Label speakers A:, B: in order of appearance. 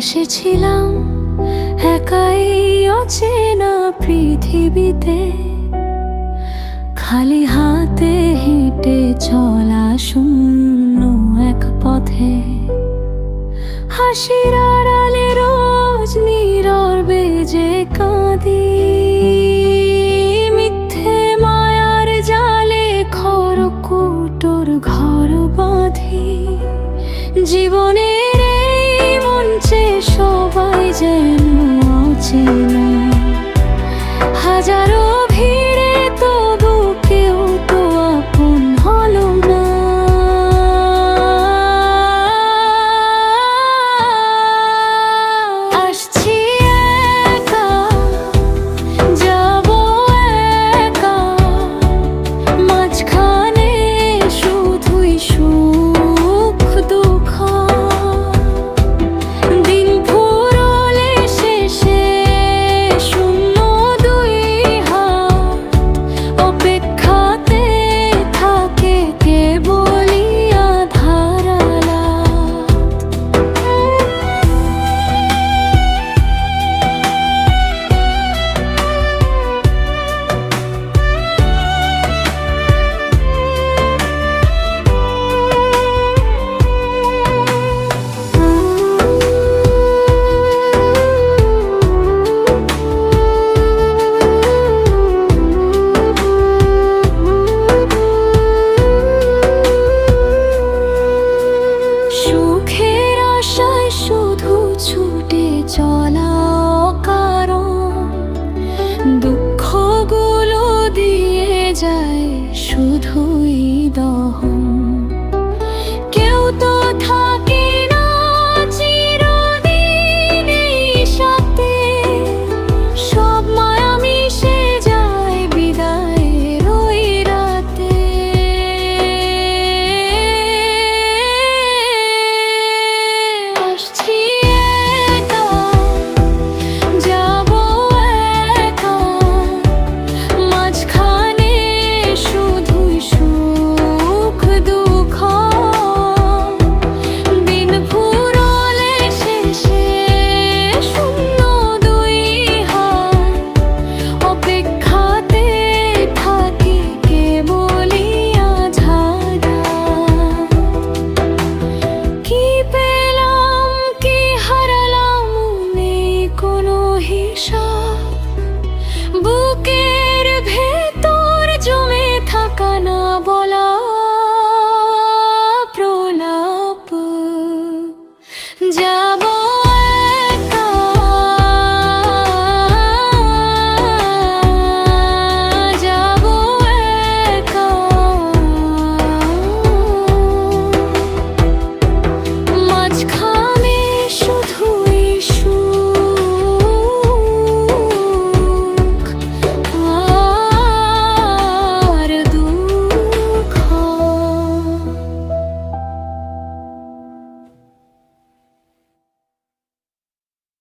A: বসেছিলাম একাই অচেনা পৃথিবীতে, খালি হাতে হেঁটে চলা শূন্য এক পথে। হাসির আড়ালে রোজ নীরব বেজে কাঁদি, মিথ্যে মায়ার জালে খড়কুটোর ঘর বাঁধি। জীবনের এই মঞ্চে সবাই যেন অচেনা, হাজারো ভিড়ে তবু কেউ তো আপন হলো না। আসছি একা, যাবো একা, মাঝখানে শুধুই সুখ দুঃখ। দিন ফুরোলে শেষে শূন্য দুই হাত, অপেক্ষাতে থাকে কেবলই আধার আলাপ। সুখের আশায় শুধু ছুটে চলা কারণ, দুঃখগুলো দিয়ে যায় শুধুই দহন। কেউ তো থাকে না চিরদিন এই সাথে, সব মায়া মিশে যায় বিদায়ের ওই রাতে। আসছি একা, যাবো একা, মাঝখানে শুধুই সুখ দুঃখ। দিন ফুরোলে শেষে শূন্য দুই হাত, অপেক্ষাতে থাকি কেবলই আধার রাত। কি পেলাম কি হারালাম নেই কোনো হিসাব,